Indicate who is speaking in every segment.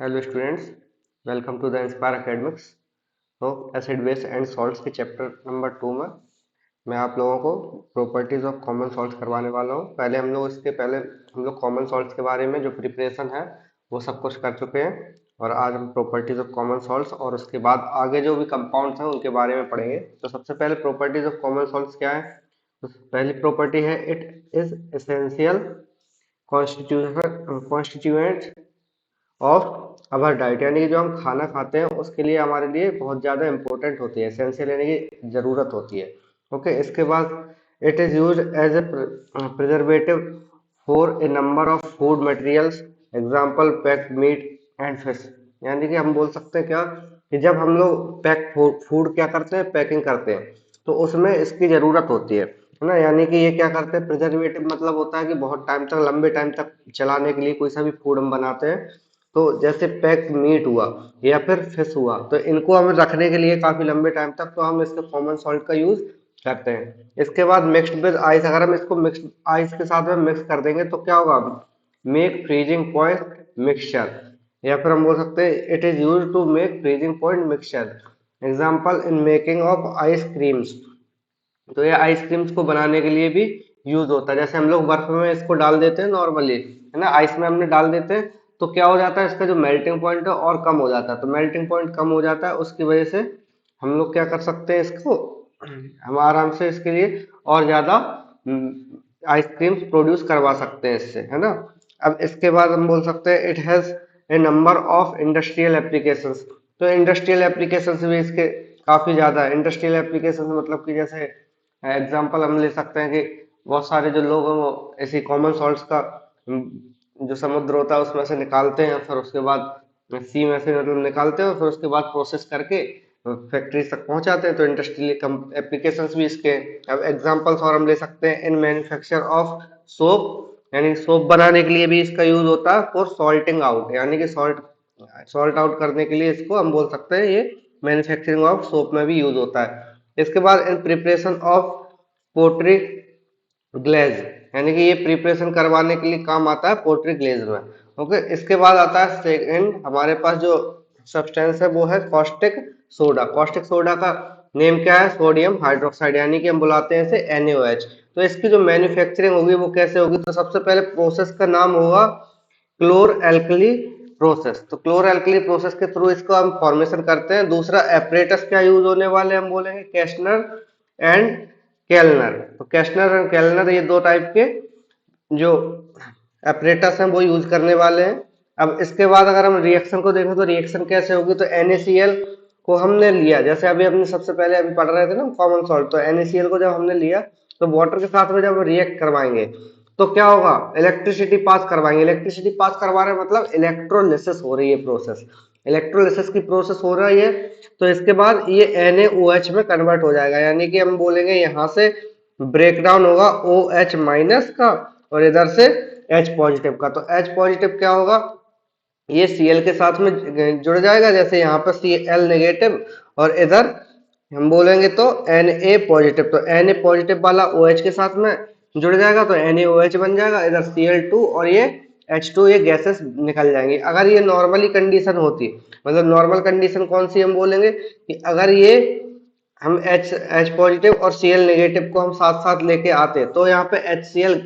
Speaker 1: Hello students, welcome to the Inspire Academics. तो acid base and salts के chapter number 2 में मैं आप लोगों को प्रॉपर्टीज ऑफ कॉमन सॉल्ट्स करवाने वाला हूँ। पहले हम लोग कॉमन सॉल्ट्स के बारे में जो प्रिपरेशन है वो सब कुछ कर चुके हैं, और आज हम प्रॉपर्टीज ऑफ कॉमन सॉल्ट्स और उसके बाद आगे जो भी कंपाउंड्स हैं उनके बारे में पढ़ेंगे। तो सबसे पहले प्रॉपर्टीज ऑफ कॉमन सॉल्ट्स क्या है। तो पहली प्रॉपर्टी है it is essential constituent of our diet, यानी कि जो हम खाना खाते हैं उसके लिए हमारे लिए बहुत ज़्यादा इंपॉर्टेंट होती है, एसेंशियल यानी कि ज़रूरत होती है। ओके, इसके बाद it is use as a preservative for a number of food materials, example packed meat and fish. यानी कि हम बोल सकते हैं क्या कि जब हम लोग पैक फूड क्या करते हैं, पैकिंग करते हैं, तो उसमें इसकी ज़रूरत होती है ना। यानी कि ये क्या करते हैं, प्रिजर्वेटिव मतलब होता है कि बहुत टाइम तक, लंबे टाइम तक चलाने के लिए कोई सा भी फूड हम बनाते हैं। तो जैसे पैक्ड मीट हुआ या फिर फिश हुआ, तो इनको हमें रखने के लिए काफी लंबे टाइम तक, तो हम इसके कॉमन सॉल्ट का यूज करते हैं। इसके बाद मिक्स्ड विद आइस, अगर हम इसको मिक्स्ड आइस के साथ में मिक्स कर देंगे तो क्या होगा, मेक फ्रीजिंग पॉइंट मिक्सचर, या फिर हम बोल सकते हैं it is use to make freezing point mixture, example in making of ice creams. तो ये आइसक्रीम्स को बनाने के लिए भी यूज होता है। जैसे हम लोग बर्फ में इसको डाल देते हैं नॉर्मली, है ना, आइस में हमने डाल देते हैं, तो क्या हो जाता है, इसका जो मेल्टिंग पॉइंट है और कम हो जाता है। तो मेल्टिंग पॉइंट कम हो जाता है, उसकी वजह से हम लोग क्या कर सकते हैं, इसको हम आराम से इसके लिए और ज्यादा आइसक्रीम्स प्रोड्यूस करवा सकते हैं इससे, है ना। अब इसके बाद हम बोल सकते हैं it has a number of industrial applications. तो इंडस्ट्रियल एप्लीकेशंस भी इसके काफी ज्यादा है। इंडस्ट्रियल एप्लीकेशंस मतलब कि जैसे एग्जाम्पल हम ले सकते हैं कि बहुत सारे जो लोग हैं वो ऐसी कॉमन सॉल्ट्स का जो समुद्र होता है उसमें से निकालते हैं, फिर उसके बाद सी में से मतलब निकालते हैं और फिर उसके बाद प्रोसेस करके फैक्ट्री तक पहुंचाते हैं। तो इंडस्ट्रियल एप्लीकेशंस भी इसके। अब एग्जांपल्स और हम ले सकते हैं इन मैन्युफैक्चर ऑफ सोप, यानी सोप बनाने के लिए भी इसका यूज होता है। फॉर सॉल्टिंग आउट, यानी कि सॉल्ट आउट करने के लिए इसको हम बोल सकते हैं ये मैन्युफैक्चरिंग ऑफ सोप में भी यूज होता है। इसके बाद in preparation of pottery glaze, यानी कि ये प्रिपरेशन करवाने के लिए काम आता है पोट्री ग्लेज में। ओके, इसके बाद आता है सेकंड, हमारे पास जो सब्सटेंस है वो है कॉस्टिक सोडा। कॉस्टिक सोडा का नेम क्या है, सोडियम हाइड्रोक्साइड, यानी कि हम बुलाते हैं इसे NaOH। तो इसकी जो मैन्युफैक्चरिंग होगी वो कैसे होगी, तो सबसे पहले प्रोसेस का नाम होगा क्लोर एल्कली प्रोसेस। तो क्लोर एल्कली प्रोसेस के थ्रू इसको हम फॉर्मेशन करते हैं। दूसरा एपरेटस क्या यूज होने वाले, हम बोलेंगे कैस्टनर एंड केल्नर। तो कैस्टनर एंड केल्नर ये दो टाइप के जो एपरेटस हैं वो यूज करने वाले हैं। अब इसके बाद अगर हम रिएक्शन को देखें तो रिएक्शन कैसे होगी, तो NaCl को हमने लिया, जैसे अभी हमने सबसे पहले अभी पढ़ रहे थे ना कॉमन सॉल्ट, तो NaCl को जब हमने लिया तो वाटर के साथ में जब रिएक्ट करवाएंगे तो क्या होगा, इलेक्ट्रिसिटी पास करवाएंगे। इलेक्ट्रिसिटी पास करवा रहे मतलब इलेक्ट्रोलिसिस हो रही है प्रोसेस, इलेक्ट्रोलिसिस की प्रोसेस हो रही है। तो इसके बाद ये NaOH में कन्वर्ट हो जाएगा, यानी कि हम बोलेंगे यहाँ से ब्रेक डाउन होगा OH माइनस का और इधर से H पॉजिटिव का। तो H पॉजिटिव क्या होगा, ये Cl के साथ में जुड़ जाएगा, जैसे यहाँ पर Cl नेगेटिव और इधर हम बोलेंगे तो Na पॉजिटिव। तो Na पॉजिटिव वाला OH के साथ में जुड़ जाएगा तो NaOH बन जाएगा, इधर Cl2 और ये H2, ये गैसेस निकल जाएंगी। अगर ये नॉर्मली कंडीशन होती, मतलब नॉर्मल कंडीशन कौन सी, हम बोलेंगे कि अगर ये हम H पॉजिटिव और Cl नेगेटिव को हम साथ साथ लेके आते तो यहाँ पे HCl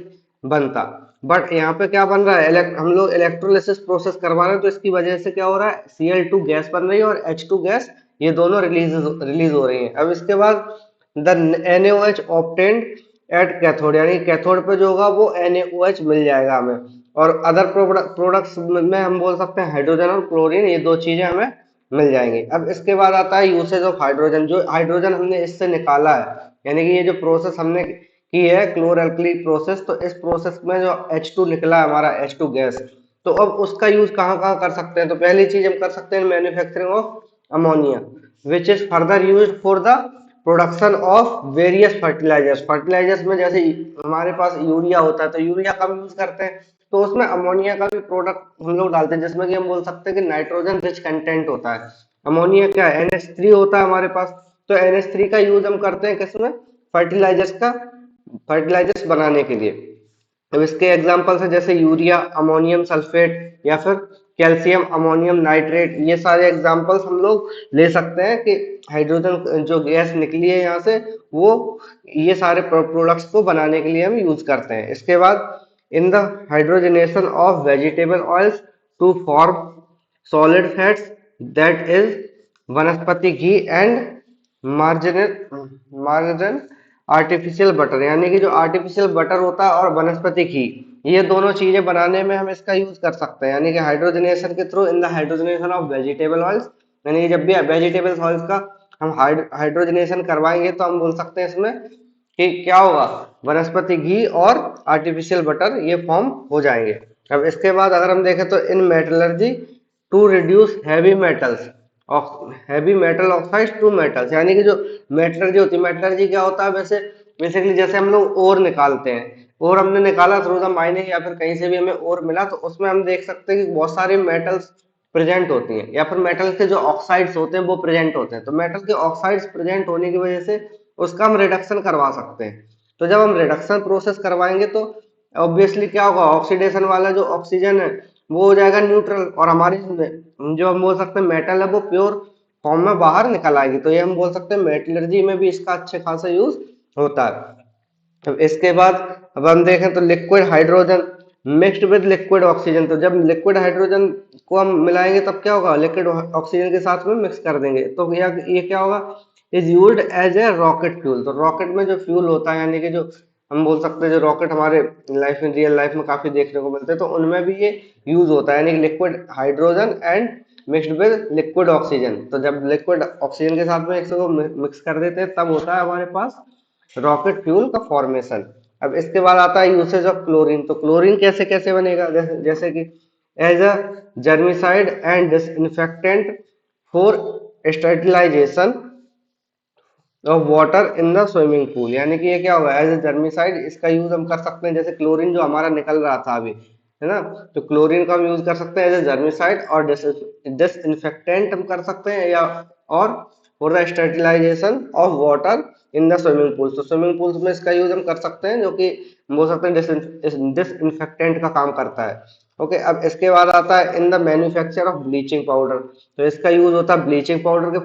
Speaker 1: बनता। बट यहाँ पे क्या बन रहा है, हम लोग इलेक्ट्रोलिसिस प्रोसेस करवा रहे हैं, तो इसकी वजह से क्या हो रहा है, Cl2 गैस बन रही है और H2 गैस, ये दोनों रिलीज हो रही है। अब इसके बाद the NaOH obtained at cathode, यानी कैथोड पे जो होगा वो NaOH मिल जाएगा हमें। और अदर प्रोडक्ट्स में हम बोल सकते हैं हाइड्रोजन और क्लोरीन, ये दो चीजें हमें मिल जाएंगी। अब इसके बाद आता है यूसेज ऑफ हाइड्रोजन। जो हाइड्रोजन हमने इससे निकाला है, यानी कि ये जो प्रोसेस हमने की है क्लोर एल्कली प्रोसेस, तो इस प्रोसेस में जो H2 निकला है हमारा, H2 गैस, तो अब उसका यूज कहाँ कहाँ कर सकते हैं, तो पहली चीज हम कर सकते हैं manufacturing of ammonia, which is further use for the production of various fertilisers. Fertilisers में जैसे हमारे पास यूरिया होता है, तो यूरिया का भी यूज करते हैं, तो उसमें अमोनिया का भी प्रोडक्ट हम लोग डालते हैं, जिसमें कि हम बोल सकते हैं कि नाइट्रोजन रिच कंटेंट होता है। अमोनिया क्या है, NH3 होता है हमारे पास, तो NH3 का यूज हम करते हैं किसमें, फर्टिलाइजर्स बनाने के लिए। अब इसके एग्जांपल्स है जैसे यूरिया, अमोनियम सल्फेट या फिर कैल्शियम अमोनियम नाइट्रेट, ये सारे एग्जांपल्स हम लोग ले सकते हैं कि हाइड्रोजन जो गैस निकली है यहाँ से, वो ये सारे प्रोडक्ट्स को बनाने के लिए हम यूज करते हैं। इसके बाद in the hydrogenation of vegetable oils to form solid fats that is vanaspati ghee and marginal margin artificial butter, यानी कि जो आर्टिफिशियल बटर होता है और वनस्पति घी, ये दोनों चीजें बनाने में हम इसका यूज कर सकते हैं, यानी कि हाइड्रोजनेशन के through in the hydrogenation of vegetable oils, यानी कि जब भी वेजिटेबल ऑयल्स का हम हाइड्रोजनेशन करवाएंगे तो हम बोल सकते हैं इसमें कि क्या होगा, वनस्पति घी और आर्टिफिशियल बटर ये फॉर्म हो जाएंगे। अब इसके बाद अगर हम देखें तो in metallurgy to reduce heavy metals heavy metal oxide to metals, यानी कि जो मेटलर्जी होती है, मेटलर्जी क्या होता है वैसे बेसिकली जैसे हम लोग ओर निकालते हैं, और हमने निकाला थ्रू द माइनिंग या फिर कहीं से भी हमें ओर मिला, तो उसमें हम देख सकते हैं कि बहुत सारी मेटल्स प्रेजेंट होती हैं, या फिर मेटल के जो ऑक्साइड्स होते हैं वो प्रेजेंट होते हैं, तो मेटल के ऑक्साइड्स प्रेजेंट होने की वजह से उसका हम रिडक्शन करवा सकते हैं। तो जब हम रिडक्शन प्रोसेस करवाएंगे तो ऑब्वियसली क्या होगा, ऑक्सीडेशन वाला जो ऑक्सीजन है वो हो जाएगा न्यूट्रल, और हमारी जो हम बोल सकते हैं मेटल है वो प्योर फॉर्म में बाहर निकल आएगी। तो ये हम बोल सकते हैं मेटलर्जी में भी इसका अच्छे खासा यूज होता है। अब इसके बाद अब हम देखें तो liquid hydrogen mixed with liquid oxygen, तो जब लिक्विड हाइड्रोजन को हम मिलाएंगे तब क्या होगा, लिक्विड ऑक्सीजन के साथ में मिक्स कर देंगे तो ये क्या होगा, is used as a rocket fuel. तो रॉकेट में जो फ्यूल होता है, यानी कि जो हम बोल सकते हैं जो रॉकेट हमारे लाइफ में रियल लाइफ में काफी देखने को मिलते हैं, तो उनमें भी ये यूज होता है, यानी कि liquid hydrogen and mixed with liquid oxygen. तो जब लिक्विड ऑक्सीजन के साथ में इसको मिक्स कर देते हैं तब होता है हमारे पास रॉकेट फ्यूल का फॉर्मेशन। अब इसके बाद आता है यूसेज ऑफ क्लोरीन, तो क्लोरीन कैसे कैसे बनेगा, जैसे कि as a germicide and disinfectant for sterilisation of water in the swimming pool, यानी कि ये क्या होगा, एज ए जर्मिसाइड इसका यूज हम कर सकते हैं, जैसे क्लोरीन जो हमारा निकल रहा था अभी, है ना, तो क्लोरीन का हम यूज कर सकते हैं एज ए जर्मिसाइड, और डिसइंफेक्टेंट हम कर सकते हैं, या और for the sterilisation of water in the swimming pool, तो स्विमिंग पूल्स में इसका यूज हम कर सकते हैं, जो कि बोल सकते हैं डिसइंफेक्टेंट का काम करता है। ओके, अब इसके बाद आता है in the manufacture of bleaching powder, तो इसका यूज होता है ब्लीचिंग पाउडर के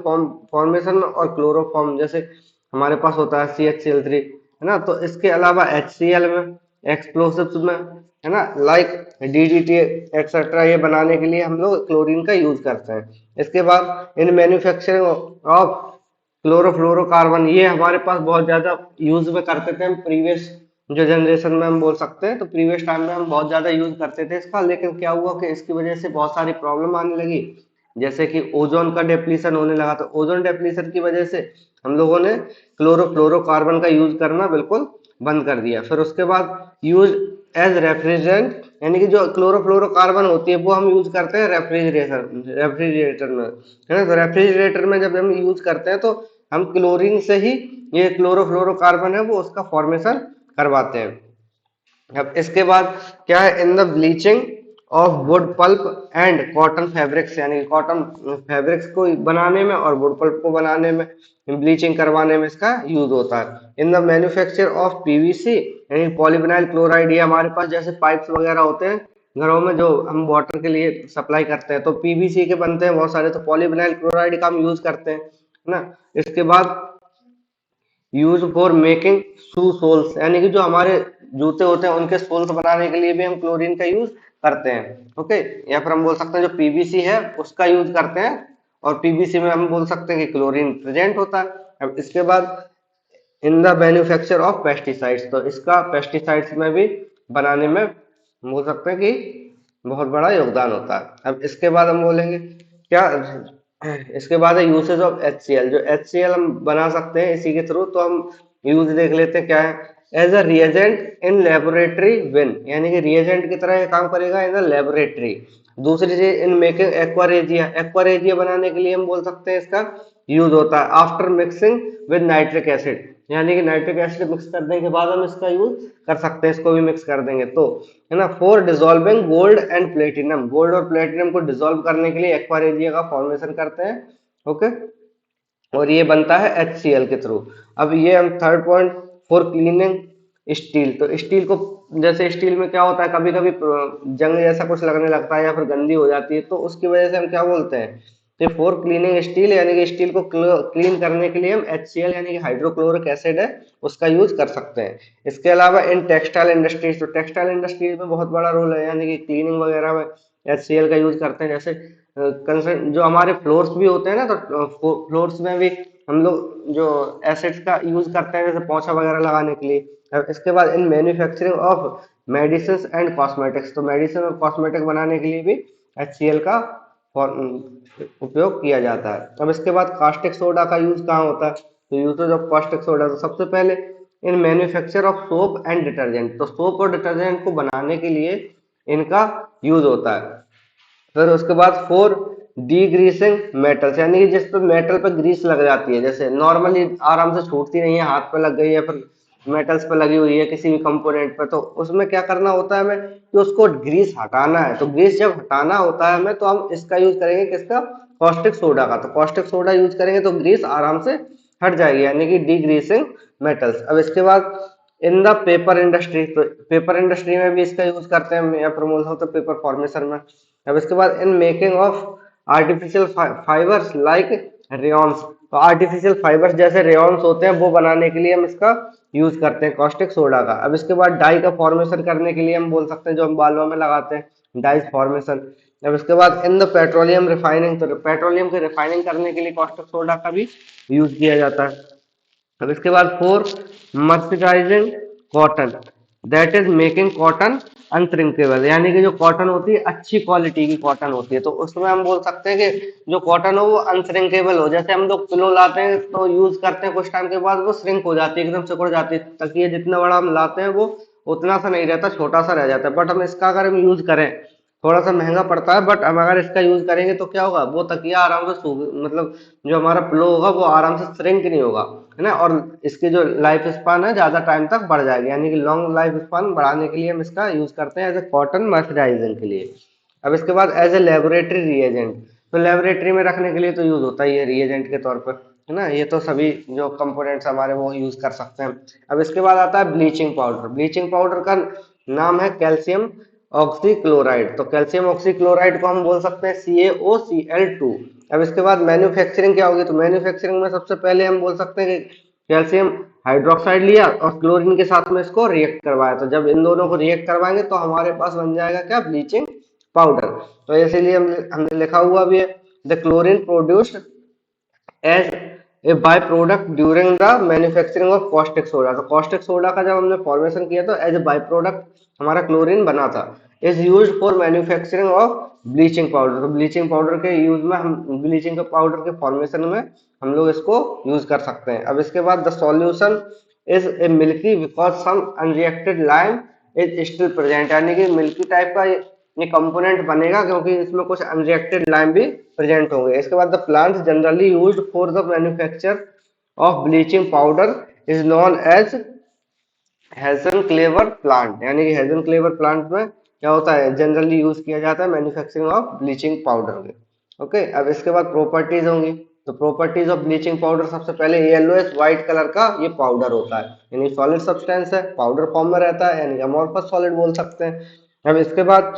Speaker 1: फॉर्मेशन में और क्लोरोफॉर्म, जैसे हमारे पास होता है CH Cl3, है ना, तो इसके अलावा HCl में, एक्सप्लोसिव्स में, है ना, लाइक DDT एक्सेट्रा, ये बनाने के लिए हम लोग क्लोरीन का यूज करते हैं। इसके बाद इन मैन्युफैक्चरिंग ऑफ क्लोरोफ्लोरोकार्बन, ये हमारे पास बहुत ज्यादा यूज में करते थे हम प्रीवियस जो जनरेशन में हम बोल सकते हैं, तो प्रीवियस टाइम में हम बहुत ज्यादा यूज करते थे इसका, लेकिन क्या हुआ कि इसकी वजह से बहुत सारी प्रॉब्लम आने लगी, जैसे कि ओजोन का डिप्लीशन होने लगा, तो ओजोन डिप्लीशन की वजह से हम लोगों ने क्लोरोफ्लोरोकार्बन का यूज करना बिल्कुल बंद कर दिया। फिर उसके बाद यूज एज रेफ्रिजरेंट, यानी कि जो क्लोरोफ्लोरोकार्बन होती है वो हम यूज करते हैं रेफ्रिजरेटर में, है ना, तो रेफ्रिजरेटर में जब हम यूज करते हैं तो हम क्लोरीन से ही ये क्लोरोफ्लोरोकार्बन है वो उसका फॉर्मेशन करवाते हैं। अब इसके बाद क्या है, in the bleaching of wood pulp and cotton fabrics, यानी कॉटन फैब्रिक्स को बनाने में और वुड पल्प को बनाने में ब्लीचिंग करवाने में इसका यूज होता है। In the manufacture of PVC यानी पॉलीविनाइल क्लोराइड, ये हमारे पास जैसे पाइप्स वगैरह होते हैं घरों में जो हम वाटर के लिए सप्लाई करते हैं, तो PVC के बनते हैं बहुत सारे, तो पॉलीविनाइल क्लोराइड का हम यूज करते हैं, है ना। इसके बाद use for making shoe soles, यानी कि जो हमारे जूते होते हैं उनके सोल्स बनाने के लिए भी हम क्लोरीन का यूज करते हैं। ओके, या फिर हम बोल सकते हैं जो PVC है उसका यूज करते हैं, और PVC में हम बोल सकते हैं कि क्लोरीन प्रेजेंट होता है। अब इसके बाद in the manufacture of pesticides, तो इसका पेस्टिसाइड्स में भी बनाने में बोल सकते हैं कि बहुत बड़ा योगदान होता है। अब इसके बाद हम बोलेंगे क्या, इसके बाद है यूसेज ऑफ HCl, जो HCl हम बना सकते हैं इसी के थ्रू, तो हम यूज देख लेते हैं क्या है, as a reagent in laboratory विन, यानी कि रिएजेंट की तरह ये काम करेगा इन लेबोरेटरी। दूसरी चीज इन मेकिंग एक्वारेजिया, एक्वारेजिया बनाने के लिए हम बोल सकते हैं इसका यूज होता है after mixing with nitric acid, यानी कि नाइट्रिक एसिड मिक्स करने के बाद हम इसका यूज कर सकते हैं, इसको भी मिक्स कर देंगे तो, है ना। For dissolving gold and platinum, gold और प्लेटिनम को डिसॉल्व करने के लिए एक्वारेजिया का फॉर्मेशन करते हैं। ओके, और ये बनता है HCl के थ्रू। अब ये हम third point, for cleaning steel, तो स्टील को, जैसे स्टील में क्या होता है, कभी कभी जंग जैसा कुछ लगने लगता है या फिर गंदी हो जाती है, तो उसकी वजह से हम क्या बोलते हैं, तो फॉर क्लीनिंग स्टील, यानी कि स्टील को क्लीन करने के लिए हम HCl यानी कि हाइड्रोक्लोरिक एसिड है उसका यूज कर सकते हैं। इसके अलावा इन टेक्सटाइल इंडस्ट्रीज, तो टेक्सटाइल इंडस्ट्रीज में बहुत बड़ा रोल है, यानी कि क्लीनिंग वगैरह में HCl का यूज करते हैं। जैसे कंसर्न जो हमारे फ्लोर्स भी होते हैं ना, तो फ्लोर्स में भी हम लोग जो एसिड्स का यूज करते हैं, जैसे पोछा वगैरह लगाने के लिए। अब इसके बाद in manufacturing of medicine and cosmetics, तो मेडिसिन और कॉस्मेटिक बनाने के लिए भी HCl का उपयोग किया जाता है। अब इसके बाद कास्टिक सोडा का यूज कहाँ होता है, तो यूजेज ऑफ कास्टिक सोडा, तो सबसे पहले इन manufacture of soap and detergent, तो सोप और डिटर्जेंट को बनाने के लिए इनका यूज होता है। फिर उसके बाद फोर डीग्रीसिंग मेटल्स, यानी कि जिस पे मेटल पे ग्रीस लग जाती है, जैसे नॉर्मली आराम से छूटती नहीं है, हाथ पे लग गई है, फिर मेटल्स पे लगी हुई है किसी भी कंपोनेंट पे, तो उसमें क्या करना होता है हमें कि उसको ग्रीस हटाना है। तो ग्रीस जब हटाना होता है हमें, तो हम इसका यूज करेंगे, किसका, कॉस्टिक सोडा का। तो कॉस्टिक सोडा यूज करेंगे तो ग्रीस आराम से हट जाएगी, यानी कि डीग्रीसिंग मेटल्स। अब इसके बाद इन द पेपर इंडस्ट्री, तो पेपर इंडस्ट्री में भी इसका यूज करते हैं या प्रमोट होता है पेपर फॉर्मेशन में। अब इसके बाद in making of artificial fibres like rayons, तो आर्टिफिशियल फाइबर्स जैसे रेयॉन्स होते हैं वो बनाने के लिए हम इसका यूज करते हैं कॉस्टिक सोडा का। अब इसके बाद डाई का फॉर्मेशन करने के लिए हम बोल सकते हैं, जो हम बालों में लगाते हैं डाई फॉर्मेशन। अब इसके बाद इन द पेट्रोलियम रिफाइनिंग, तो पेट्रोलियम की रिफाइनिंग करने के लिए कॉस्टिक सोडा का भी यूज किया जाता है। अब इसके बाद for mercerising cotton, that is making cotton unshrinkable, यानी कि जो कॉटन होती है अच्छी क्वालिटी की कॉटन होती है, तो उसमें हम बोल सकते हैं कि जो कॉटन हो वो अनश्रिंकेबल हो। जैसे हम लोग पिलो लाते हैं तो यूज करते हैं, कुछ टाइम के बाद वो श्रिंक हो जाती है, एकदम सिकुड़ जाती है, तकिया जितना बड़ा हम लाते हैं वो उतना सा नहीं रहता, छोटा सा रह जाता है। बट हम इसका अगर हम यूज करें, थोड़ा सा महंगा पड़ता है, बट हम अगर इसका यूज करेंगे तो क्या होगा, वो तकिया आराम से मतलब जो हमारा पिलो होगा वो आराम से श्रिंक नहीं होगा, है ना। और इसकी जो लाइफ स्पान है ज्यादा टाइम तक बढ़ जाएगी, यानी कि लॉन्ग लाइफ स्पान बढ़ाने के लिए हम इसका यूज करते हैं एज ए कॉटन मॉइस्चराइजिंग के लिए। अब इसके बाद एज ए लेबोरेटरी रिएजेंट, तो लेबोरेटरी में रखने के लिए तो यूज होता ही है रिएजेंट के तौर पर, है ना। ये तो सभी जो कंपोनेंट्स हमारे वो यूज कर सकते हैं। अब इसके बाद आता है ब्लीचिंग पाउडर। ब्लीचिंग पाउडर का नाम है कैल्शियम ऑक्सीक्लोराइड, तो कैल्शियम ऑक्सीक्लोराइड को हम बोल सकते हैं CaOCl2। अब इसके बाद मैन्युफैक्चरिंग क्या होगी, तो मैन्युफैक्चरिंग में सबसे पहले हम बोल सकते हैं कि कैल्शियम हाइड्रोक्साइड लिया और क्लोरीन के साथ में इसको रिएक्ट करवाया, तो जब इन दोनों को रिएक्ट करवाएंगे तो हमारे पास बन जाएगा क्या, ब्लीचिंग पाउडर। तो इसीलिए हमने लिखा हुआ भी है, the chlorine produced as a by product during the manufacturing of caustic soda, तो कॉस्टिक सोडा का जब हमने फॉर्मेशन किया तो एज ए बाय प्रोडक्ट हमारा क्लोरीन बना था। Is used for manufacturing of bleaching powder, तो ब्लीचिंग पाउडर के यूज में हम ब्लीचिंग पाउडर के फॉर्मेशन में हम लोग इसको यूज कर सकते हैं। अब इसके बाद the solution is a milky because some unreacted lime is still present, यानी कि मिल्की टाइप का ये कंपोनेंट बनेगा क्योंकि इसमें कुछ अनरिएक्टेड लाइम भी प्रेजेंट होंगे। इसके बाद the plant generally used for the manufacture of bleaching powder is known as Hasenclever plant, यानी कि हेजन क्लेवर प्लांट में क्या होता है, जनरली यूज किया जाता है मैन्युफैक्चरिंग ऑफ ब्लीचिंग पाउडर में। ओके, अब इसके बाद प्रॉपर्टीज होंगी, तो प्रॉपर्टीज ऑफ ब्लीचिंग पाउडर, सबसे पहले येलोइश व्हाइट कलर का ये पाउडर होता है, यानी सॉलिड सब्सटेंस है, पाउडर फॉर्म में रहता है, यानी अमोर्फस सॉलिड बोल सकते हैं। अब इसके बाद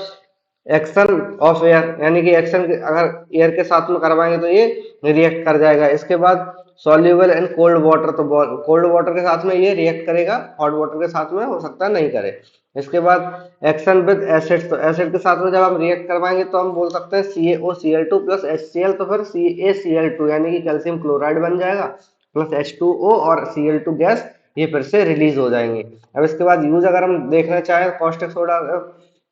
Speaker 1: एक्शन ऑफ एयर, यानी कि एक्शन अगर एयर के साथ में करवाएंगे तो ये रिएक्ट कर जाएगा। इसके बाद सॉल्युबल इन कोल्ड वाटर, तो कोल्ड वाटर के साथ में ये रिएक्ट करेगा, हॉट वाटर के साथ में हो सकता है नहीं करे। इसके बाद एक्शन विद एसिड, तो एसिड के साथ में जब हम रिएक्ट करवाएंगे तो हम बोल सकते हैं CaOCl2 प्लस HCl, तो फिर CaCl2 यानी कि कैल्शियम क्लोराइड बन जाएगा, प्लस H2O और Cl2 गैस ये फिर से रिलीज हो जाएंगे। अब इसके बाद यूज अगर हम देखना चाहें कॉस्टिक सोडा,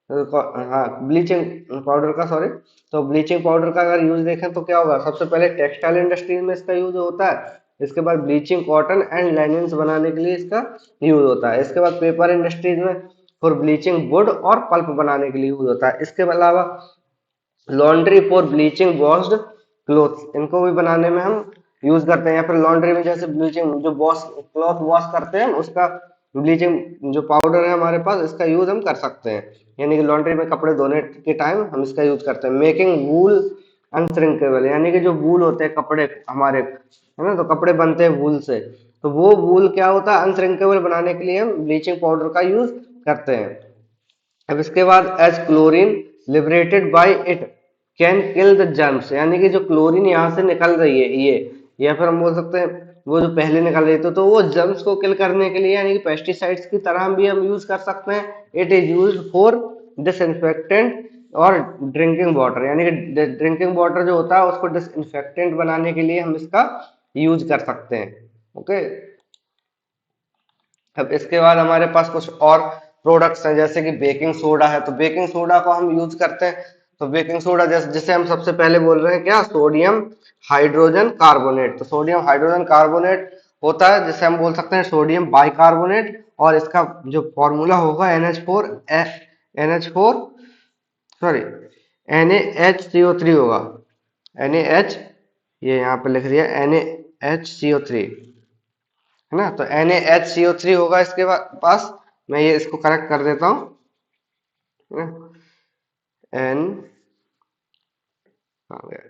Speaker 1: हाँ ब्लीचिंग पाउडर का, सॉरी, तो ब्लीचिंग पाउडर का अगर यूज देखें तो क्या होगा, सबसे पहले टेक्सटाइल इंडस्ट्रीज में इसका यूज होता है। इसके बाद ब्लीचिंग कॉटन एंड लाइनिंग्स बनाने के लिए इसका यूज होता है। इसके बाद पेपर इंडस्ट्रीज में फॉर ब्लीचिंग वुड और पल्प बनाने के लिए यूज होता है। इसके अलावा laundry for bleaching washed clothes, इनको भी बनाने में हम यूज करते हैं, या फिर लॉन्ड्री में जैसे ब्लीचिंग जो वॉश क्लॉथ वॉश करते हैं उसका ब्लीचिंग जो पाउडर है हमारे पास, इसका यूज हम कर सकते हैं, यानी कि लॉन्ड्री में कपड़े धोने के टाइम हम इसका यूज करते हैं। मेकिंग वूल अनश्रिंकेबल, यानी कि जो वूल होते हैं कपड़े हमारे, है ना, तो कपड़े बनते हैं वूल से, तो वो वूल क्या होता है, अनश्रिंकेबल बनाने के लिए हम ब्लीचिंग पाउडर का यूज करते हैं। अब इसके बाद as chlorine liberated by it can kill the germs, यानी कि जो क्लोरीन यहाँ से निकल रही है ये, या फिर हम बोल सकते हैं वो जो पहले निकल रही थी, तो वो जर्म्स को किल करने के लिए यानी कि पेस्टिसाइड्स की तरह भी हम यूज कर सकते हैं। It is use for disinfectant और ड्रिंकिंग वाटर, यानी कि ड्रिंकिंग वाटर जो होता है उसको डिसइंफेक्टेंट बनाने के लिए हम इसका यूज कर सकते हैं। ओके, अब इसके बाद हमारे पास कुछ और प्रोडक्ट्स हैं, जैसे कि बेकिंग सोडा है। तो बेकिंग सोडा को हम यूज करते हैं। तो बेकिंग सोडा जैसे जिसे हम सबसे पहले बोल रहे हैं क्या, सोडियम हाइड्रोजन कार्बोनेट। तो सोडियम हाइड्रोजन कार्बोनेट होता है जिसे हम बोल सकते हैं सोडियम बाइकार्बोनेट, और इसका जो फॉर्मूला होगा NH4 सॉरी NaHCO3 होगा। NaH, ये यहाँ पे लिख दिया NaHCO3, है ना। तो NaHCO3 होगा इसके पास। मैं ये इसको करेक्ट कर देता हूँ,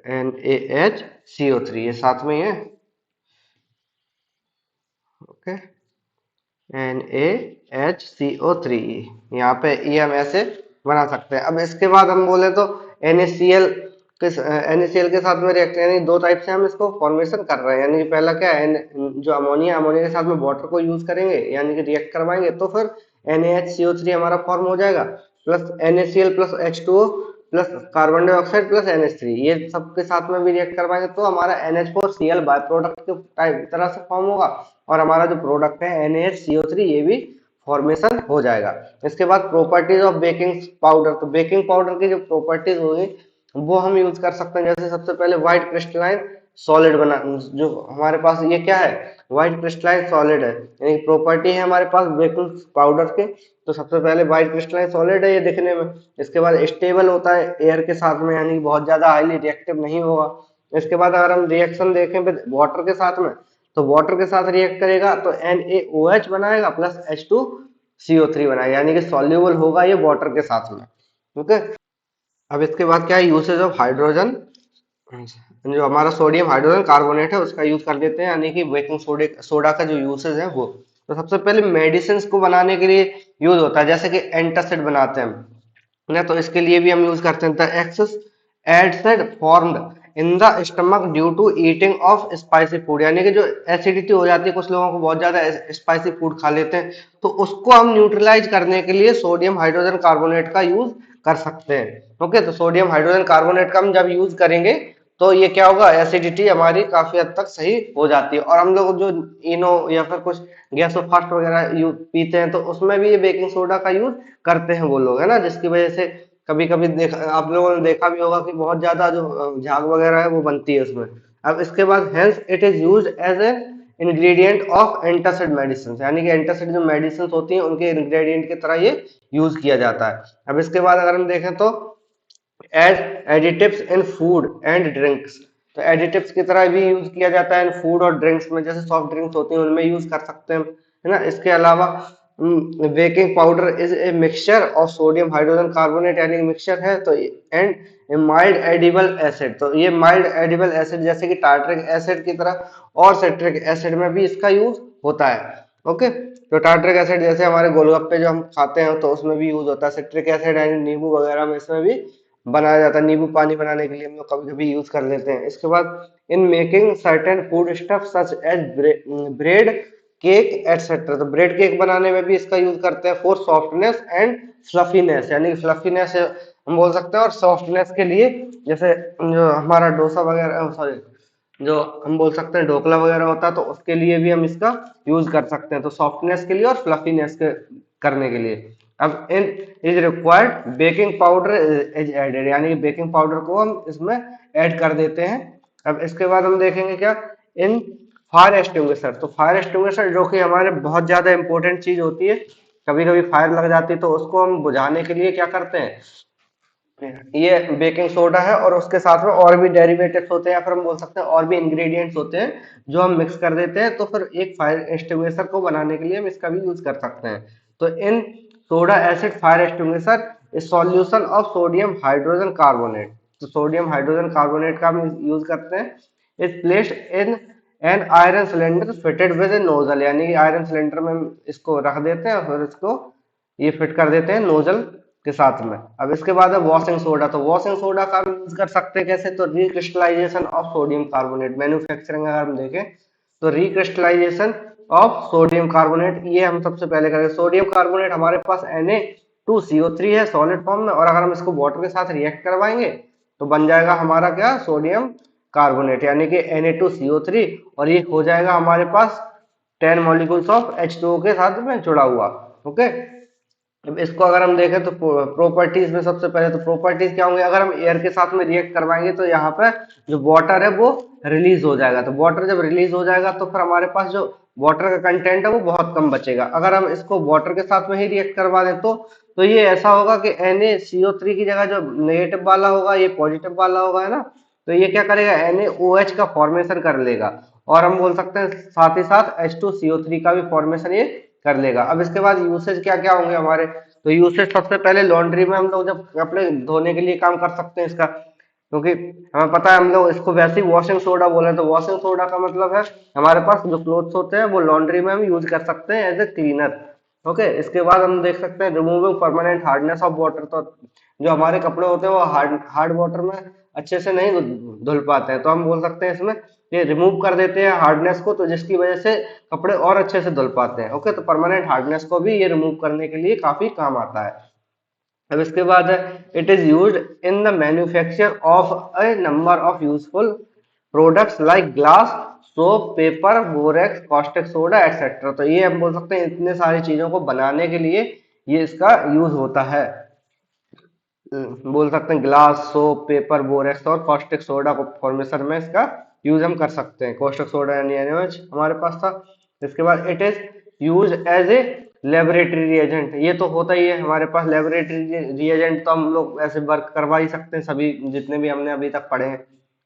Speaker 1: NaHCO3 ये साथ में ही है। ओके, NaHCO3 यहाँ पे ये हम ऐसे बना सकते हैं। अब इसके बाद हम बोले तो NaCl NaCl के साथ में रिएक्ट, यानी दो टाइप से हम इसको फॉर्मेशन कर रहे हैं। यानी कि पहला क्या है, जो अमोनिया, अमोनिया के साथ में वाटर को यूज करेंगे, यानी कि रिएक्ट करवाएंगे, तो फिर NaHCO3 हमारा फॉर्म हो जाएगा, plus NaCl plus H2O plus carbon dioxide plus NH3, ये सबके साथ में भी रिएक्ट करवाएंगे तो हमारा NH4Cl बाय प्रोडक्ट के टाइप तरह से फॉर्म होगा, और हमारा जो प्रोडक्ट है NaHCO3 ये भी फॉर्मेशन हो जाएगा। इसके बाद प्रॉपर्टीज ऑफ बेकिंग पाउडर। तो बेकिंग पाउडर की जो प्रॉपर्टीज होगी वो हम यूज कर सकते हैं। जैसे सबसे पहले व्हाइट क्रिस्टलाइन सॉलिड बना, जो हमारे पास ये क्या है, व्हाइट क्रिस्टलाइन सॉलिड है, यानी प्रॉपर्टी है हमारे पास बेकिंग पाउडर के। तो सबसे पहले व्हाइट क्रिस्टलाइन सॉलिड है ये दिखने में। इसके बाद स्टेबल होता है एयर के साथ में, यानी बहुत ज्यादा हाईली रिएक्टिव नहीं होगा। इसके बाद अगर हम रिएक्शन देखें वाटर के साथ में, तो वाटर के साथ रिएक्ट करेगा तो NaOH बनाएगा प्लस H2CO3 बनाएगा, यानी कि सॉल्यूबल होगा ये वाटर के साथ में। ओके, अब इसके बाद क्या है, यूसेज ऑफ हाइड्रोजन, जो हमारा सोडियम हाइड्रोजन कार्बोनेट है उसका यूज कर लेते हैं, यानी कि बेकिंग सोडा का जो यूसेज है वो। तो सबसे पहले मेडिसिन को बनाने के लिए यूज होता है, जैसे कि एंटासिड बनाते हैं ना, तो इसके लिए भी हम यूज करते हैं। The excess acid formed in the stomach due to eating of spicy food, यानी कि जो एसिडिटी हो जाती है कुछ लोगों को, बहुत ज्यादा स्पाइसी फूड खा लेते हैं, तो उसको हम न्यूट्रलाइज करने के लिए सोडियम हाइड्रोजन कार्बोनेट का यूज कर सकते हैं। ओके, तो सोडियम हाइड्रोजन कार्बोनेट का हम जब यूज करेंगे तो ये क्या होगा, एसिडिटी हमारी काफी हद तक सही हो जाती है। और हम लोग जो इनो या फिर कुछ गैसोफास्ट वगैरह पीते हैं तो उसमें भी ये बेकिंग सोडा का यूज करते हैं वो लोग, है ना, जिसकी वजह से कभी कभी देखा आप लोगों ने देखा भी होगा कि बहुत ज्यादा जो झाग वगैरह है वो बनती है उसमें। अब इसके बाद hence it is use as a ingredient of antacid medicine, यानी कि एंटासिड जो मेडिसिन होती हैं उनके इंग्रेडिएंट की तरह ये यूज किया जाता है। अब इसके बाद अगर हम देखें तो ad additives in food and drinks, तो एडिटिव्स की तरह भी यूज किया जाता है इन फूड और ड्रिंक्स में, जैसे सॉफ्ट ड्रिंक्स होती हैं उनमें यूज कर सकते हैं, है ना। इसके अलावा baking powder is a mixture of sodium hydrogen carbonate, यानी मिक्सचर है, तो एंड माइल्ड एडिबल एसिड, तो ये माइल्ड एडिबल एसिड जैसे कि टार्ट्रिक एसिड की तरह और सिट्रिक एसिड में भी इसका यूज होता है। ओके, तो टार्ट्रिक एसिड जैसे हमारे गोलगप्पे जो हम खाते हैं तो उसमें भी यूज होता है, सिट्रिक एसिड यानी नींबू वगैरह में इसमें भी बनाया जाता है, नींबू पानी बनाने के लिए हम लोग कभी कभी यूज कर लेते हैं। इसके बाद in making certain food stuff such as bread cake etcetera, तो ब्रेड केक बनाने में भी इसका यूज करते हैं फॉर सॉफ्टनेस एंड फ्लफीनेस, यानी फ्लफीनेस हम बोल सकते हैं, और सॉफ्टनेस के लिए, जैसे जो हमारा डोसा वगैरह, सॉरी, जो हम बोल सकते हैं ढोकला वगैरह होता है, तो उसके लिए भी हम इसका यूज कर सकते हैं, तो सॉफ्टनेस के लिए और फ्लफीनेस के करने के लिए। अब in is required baking powder is added, यानी कि बेकिंग पाउडर को हम इसमें ऐड कर देते हैं। अब इसके बाद हम देखेंगे क्या, इन फायर एक्सटिंग्विशर, तो फायर एक्सटिंग्विशर जो कि हमारे बहुत ज्यादा इंपॉर्टेंट चीज होती है, कभी कभी फायर लग जाती है तो उसको हम बुझाने के लिए क्या करते हैं, ये बेकिंग सोडा है और उसके साथ में और भी डेरिवेटिव्स होते हैं, या फिर हम बोल सकते हैं और भी इंग्रेडिएंट्स होते हैं जो हम मिक्स कर देते हैं, तो फिर एक फायर एक्सटिंग्विशर को बनाने के लिए हम इसका भी यूज कर सकते हैं। तो इन soda acid fire extinguisher is solution of sodium hydrogen carbonate, तो सोडियम हाइड्रोजन कार्बोनेट का हम यूज करते हैं। Is placed in an iron cylinder fitted with A nozzle, यानी कि आयरन सिलेंडर में हम इसको रख देते हैं और फिर इसको ये फिट कर देते हैं नोजल के साथ में। अब इसके बाद है वॉशिंग सोडा। तो वॉशिंग सोडा का हम यूज कर सकते हैं कैसे, तो recrystallisation of sodium carbonate. Manufacturing अगर हम देखें तो रिक्रिस्टलाइजेशन ऑफ सोडियम कार्बोनेट, ये हम सबसे पहले करेंगे। सोडियम कार्बोनेट हमारे पास Na2CO3 है सॉलिड फॉर्म में, और अगर हम इसको वाटर के साथ रिएक्ट करवाएंगे तो बन जाएगा हमारा क्या, सोडियम कार्बोनेट, यानी कि Na2CO3, और ये हो जाएगा हमारे पास 10 मॉलिक्यूल्स ऑफ H2O के साथ में जुड़ा हुआ। ओके, अब इसको अगर हम देखें तो प्रॉपर्टीज में सबसे पहले तो प्रॉपर्टीज क्या होंगे, अगर हम एयर के साथ में रिएक्ट करवाएंगे तो यहाँ पे जो वाटर है वो रिलीज हो जाएगा। तो वाटर जब रिलीज हो जाएगा तो फिर हमारे पास जो वाटर का कंटेंट है वो बहुत कम बचेगा। अगर हम इसको वाटर के साथ में ही रिएक्ट करवा दें तो ये ऐसा होगा कि Na CO3 की जगह जो नेगेटिव वाला होगा ये पॉजिटिव वाला होगा, है ना। तो ये क्या करेगा, NaOH का फॉर्मेशन कर लेगा, और हम बोल सकते हैं साथ ही साथ H2CO3 का भी फॉर्मेशन ये कर लेगा। अब इसके बाद यूसेज क्या क्या होंगे हमारे, तो यूसेज सबसे पहले लॉन्ड्री में हम लोग जब कपड़े धोने के लिए काम कर सकते हैं इसका, क्योंकि हमें पता है हम लोग इसको वैसे ही वॉशिंग सोडा बोले, तो वॉशिंग सोडा का मतलब है हमारे पास जो क्लोथ्स होते हैं वो लॉन्ड्री में हम यूज कर सकते हैं एज ए क्लीनर। ओके, इसके बाद हम देख सकते हैं removing permanent hardness of water. तो जो हमारे कपड़े होते हैं वो हार्ड हार्ड वाटर में अच्छे से नहीं धुल पाते हैं, तो हम बोल सकते हैं इसमें ये रिमूव कर देते हैं हार्डनेस को, तो जिसकी वजह से कपड़े और अच्छे से धुल पाते हैं। ओके, तो परमानेंट हार्डनेस को भी ये रिमूव करने के लिए काफी काम आता है। अब इसके बाद है it is used in the manufacture of a number of useful products like glass, soap, paper, borax, caustic soda etcetera. तो ये हम बोल सकते हैं इतने सारी चीजों को बनाने के लिए ये इसका यूज होता है। बोल सकते हैं ग्लास, सोप, पेपर, बोरेक्स और कॉस्टिक सोडा को फॉर्मेशन में इसका यूज हम कर सकते हैं। कॉस्टिक सोडा यानी NaOH हमारे पास था। इसके बाद it is use as a laboratory reagent. ये तो होता ही है हमारे पास लेबोरेटरी रिएजेंट, तो हम लोग ऐसे वर्क करवा ही सकते हैं सभी जितने भी हमने अभी तक पढ़े हैं,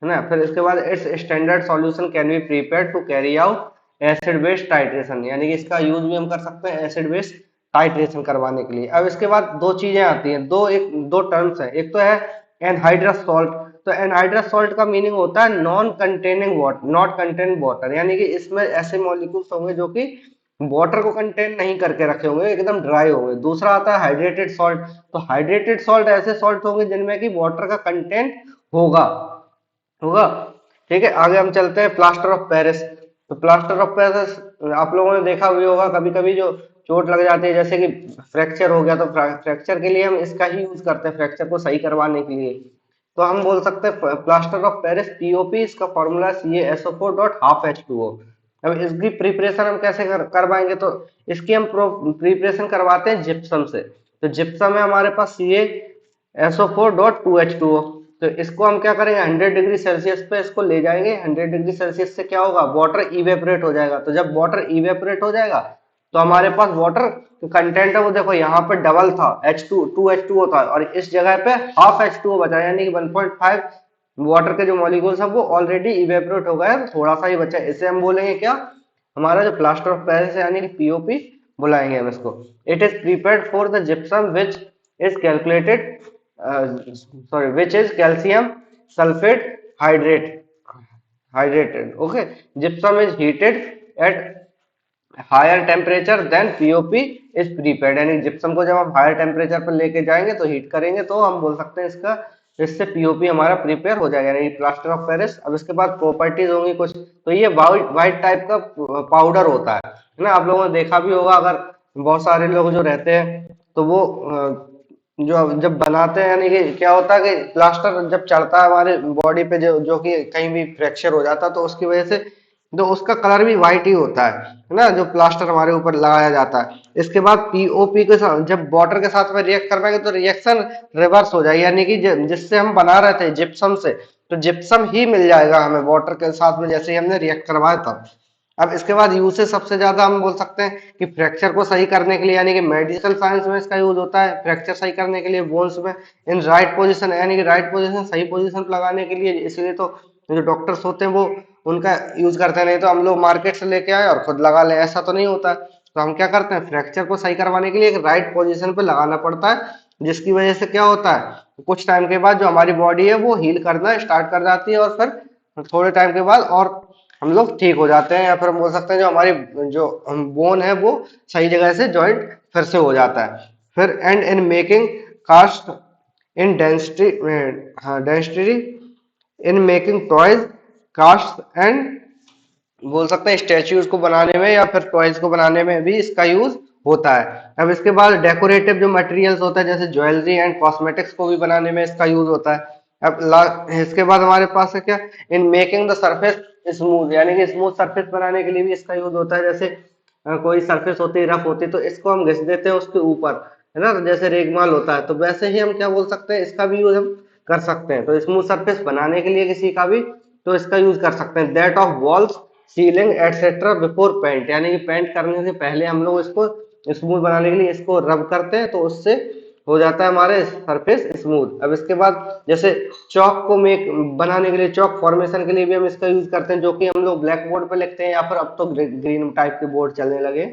Speaker 1: है ना। फिर इसके बाद its standard solution can be prepared to carry out acid base titration, यानी कि इसका यूज भी हम कर सकते हैं एसिड बेस टाइट्रेशन करवाने के लिए। अब इसके बाद दो चीजें आती हैं, दो टर्म्स हैं। एक तो है एनहाइड्रस सॉल्ट। तो एनहाइड्रस सॉल्ट का मीनिंग होता है non containing water, not contain water, यानी कि इसमें ऐसे मॉलिक्यूल्स होंगे जो कि वाटर को कंटेन नहीं करके रखे होंगे, एकदम ड्राई होंगे। दूसरा आता है हाइड्रेटेड सॉल्ट। तो हाइड्रेटेड सॉल्ट ऐसे सॉल्ट होंगे जिनमें कि वाटर का कंटेंट होगा होगा ठीक है, आगे हम चलते हैं प्लास्टर ऑफ पेरिस। तो प्लास्टर ऑफ पेरिस आप लोगों ने देखा भी होगा, कभी कभी जो चोट लग जाती है जैसे कि फ्रैक्चर हो गया, तो फ्रैक्चर के लिए हम इसका ही यूज करते हैं, फ्रैक्चर को सही करवाने के लिए। तो हम बोल सकते हैं प्लास्टर ऑफ पेरिस POP, इसका फॉर्मूला CaSO4.12H2O। अब इसकी प्रिपरेशन हम कैसे करवाएंगे, तो इसकी हम प्रिपरेशन करवाते हैं जिप्सम से। तो जिप्सम है हमारे पास CaSO4.2H2O। तो इसको हम क्या करेंगे, 100 डिग्री सेल्सियस पे इसको ले जाएंगे। 100 डिग्री सेल्सियस से क्या होगा, वाटर इवेपोरेट हो जाएगा। तो जब वाटर इवेपोरेट हो जाएगा तो हमारे पास वाटर कंटेंट है वो देखो यहाँ पे डबल था, H2 था, और इस जगह पे हाफ H2O बचा, यानी कि 1.5 वाटर के जो मॉलिक्यूल्स हैं वो ऑलरेडी इवेपोरेट हो गए, थोड़ा सा ही बचा है। इसे हम बोलेंगे क्या, हमारा जो प्लास्टर ऑफ पेरिस है यानी कि POP बुलाएंगे हम इसको। It is prepared for the gypsum which is calculated which is calcium sulphate hydrated. Okay, gypsum is heated at higher temperature then POP is prepaid, यानी जिप्सम को जब हम हायर टेम्परेचर पर लेके जाएंगे तो हीट करेंगे तो हम बोल सकते हैं इसका इससे POP हमारा प्रिपेयर हो जाएगा, यानी प्लास्टर ऑफ पेरिस। अब इसके बाद प्रॉपर्टीज होंगी कुछ, तो ये वाइट टाइप का पाउडर होता है ना। आप लोगों ने देखा भी होगा, अगर बहुत सारे लोग जो रहते हैं तो वो जो जब बनाते हैं, यानी कि क्या होता है कि प्लास्टर जब चढ़ता है हमारे बॉडी पे, जो कि कहीं भी फ्रैक्चर हो जाता है तो उसकी वजह से तो उसका कलर भी व्हाइट ही होता है ना, जो प्लास्टर हमारे ऊपर लगाया जाता है। इसके बाद POP के साथ जब वाटर के साथ में रिएक्ट करवाएंगे तो रिएक्शन रिवर्स हो जाएगी, यानी कि जिससे हम बना रहे थे जिप्सम से, तो जिप्सम ही मिल जाएगा हमें वाटर के साथ में जैसे ही हमने रिएक्ट करवाया था। अब इसके बाद यूसेज सबसे ज्यादा हम बोल सकते हैं कि फ्रैक्चर को सही करने के लिए, यानी कि मेडिकल साइंस में इसका यूज होता है फ्रैक्चर सही करने के लिए बोन्स में, इन राइट पोजीशन, यानी कि राइट पोजीशन सही पोजीशन लगाने के लिए। इसलिए तो जो डॉक्टर्स होते हैं वो उनका यूज करते हैं, नहीं तो हम लोग मार्केट से लेके आए और खुद लगा लें, ऐसा तो नहीं होता। तो हम क्या करते हैं, फ्रैक्चर को सही करवाने के लिए एक राइट पोजीशन पे लगाना पड़ता है, जिसकी वजह से क्या होता है कुछ टाइम के बाद जो हमारी बॉडी है वो हील करना स्टार्ट कर जाती है, और फिर थोड़े टाइम के बाद और हम लोग ठीक हो जाते हैं, या फिर हम बोल सकते हैं जो हमारी जो बोन है वो सही जगह से जॉइंट फिर से हो जाता है। फिर and in making cast in density, हाँ density in making toys, cast and बोल सकते हैं स्टैच्यूज को बनाने में या फिर टॉयज को बनाने में भी इसका यूज होता है। अब इसके बाद डेकोरेटिव जो मटेरियल्स होता है जैसे ज्वेलरी एंड कॉस्मेटिक्स को भी बनाने में इसका यूज होता है। अब इसके बाद हमारे पास है क्या, in making the surface smooth, यानी कि स्मूथ सरफेस बनाने के लिए भी इसका यूज होता है। जैसे कोई सरफेस होती है रफ होती है तो इसको हम घिस देते हैं उसके ऊपर, है ना, तो जैसे रेगमाल होता है, तो वैसे ही हम क्या बोल सकते हैं इसका भी यूज हम कर सकते हैं। तो स्मूथ सरफेस बनाने के लिए किसी का भी तो इसका यूज कर सकते हैं। That of walls, ceiling etcetera before paint, यानी कि पेंट करने से पहले हम लोग इसको स्मूथ बनाने के लिए इसको रब करते हैं, तो उससे हो जाता है हमारे सरफेस स्मूथ। अब इसके बाद जैसे चौक को मेक बनाने के लिए, चौक फॉर्मेशन के लिए भी हम इसका यूज करते हैं, जो कि हम लोग ब्लैक बोर्ड पे लिखते हैं, या फिर अब तो ग्रीन टाइप के बोर्ड चलने लगे,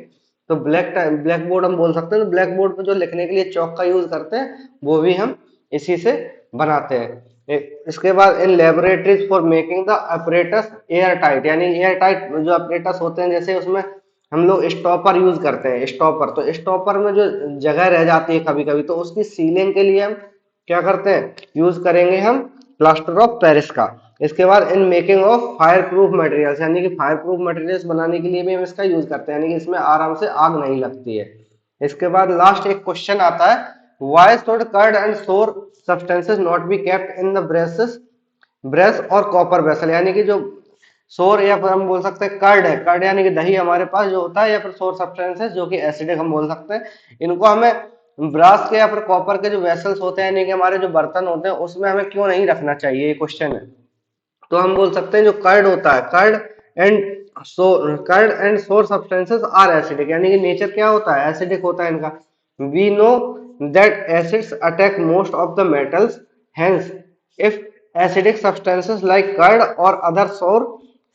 Speaker 1: तो ब्लैक बोर्ड हम बोल सकते हैं। तो ब्लैक बोर्ड पे जो लिखने के लिए चौक का यूज करते हैं वो भी हम इसी से बनाते हैं। इसके बाद इन laboratories for making the apparatus air tight, यानी एयर टाइट जो अपरेटस होते हैं जैसे उसमें हम लोग स्टॉपर यूज करते हैं, स्टॉपर, तो स्टॉपर में जो जगह रह जाती है कभी कभी, तो उसकी सीलिंग के लिए हम क्या करते हैं, यूज करेंगे हम प्लास्टर ऑफ पेरिस का। इसके बाद in making of fire proof materials, यानी कि फायर प्रूफ मटेरियल्स बनाने के लिए भी हम इसका यूज करते हैं, यानी कि इसमें आराम से आग नहीं लगती है। इसके बाद लास्ट एक क्वेश्चन आता है, व्हाई शुड कर्ड एंड सोर substances not be kept in the braces, brace और कॉपर वेसल, यानी कि जो सोर या फिर हम बोल सकते हैं कर्ड है, कर्ड यानी कि दही हमारे पास जो होता है, या फिर सोर सब्सटेंसेस जो कि एसिडिक हम बोल सकते हैं, इनको हमें ब्रास के या फिर कॉपर के जो वेसल्स होते हैं, यानी कि हमारे जो बर्तन होते हैं, उसमें हमें क्यों नहीं रखना चाहिए, ये क्वेश्चन है। तो हम बोल सकते हैं जो कर्ड होता है, कर्ड एंड सोर सब्सटेंसेस आर एसिडिक, यानी कि नेचर क्या होता है, एसिडिक होता है इनका। We know that acids attack most of the metals, hence if acidic substances like curd or other sour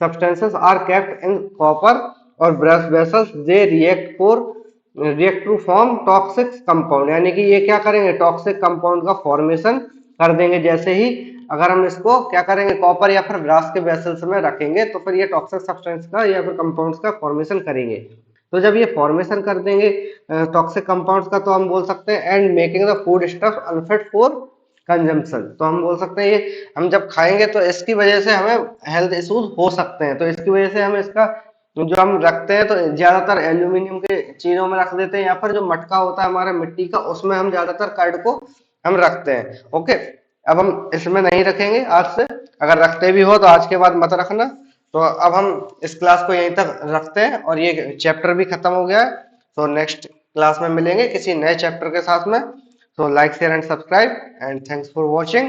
Speaker 1: substances are kept in copper or brass vessels, they react to form toxic compound, यानी कि ये क्या करेंगे, toxic compound का formation कर देंगे। जैसे ही अगर हम इसको क्या करेंगे, कॉपर या फिर ब्रास के वेसल्स में रखेंगे, तो फिर ये टॉक्सिक सब्सटेंस का या फिर कंपाउंड्स का फॉर्मेशन करेंगे। तो जब ये फॉर्मेशन कर देंगे टॉक्सिक कंपाउंड्स का, तो हम बोल सकते हैं and making the food stuff unfit for consumption, तो हम बोल सकते हैं ये हम जब खाएंगे तो इसकी वजह से हमें हेल्थ इश्यूज हो सकते हैं। तो इसकी वजह से हम इसका जो हम रखते हैं तो ज्यादातर एल्यूमिनियम के चीजों में रख देते हैं, या फिर जो मटका होता है हमारा मिट्टी का, उसमें हम ज्यादातर कर्ड को हम रखते हैं। ओके, अब हम इसमें नहीं रखेंगे आज से, अगर रखते भी हो तो आज के बाद मत रखना। तो अब हम इस क्लास को यहीं तक रखते हैं और ये चैप्टर भी खत्म हो गया है। तो नेक्स्ट क्लास में मिलेंगे किसी नए चैप्टर के साथ में। So like, share and subscribe, and thanks for watching.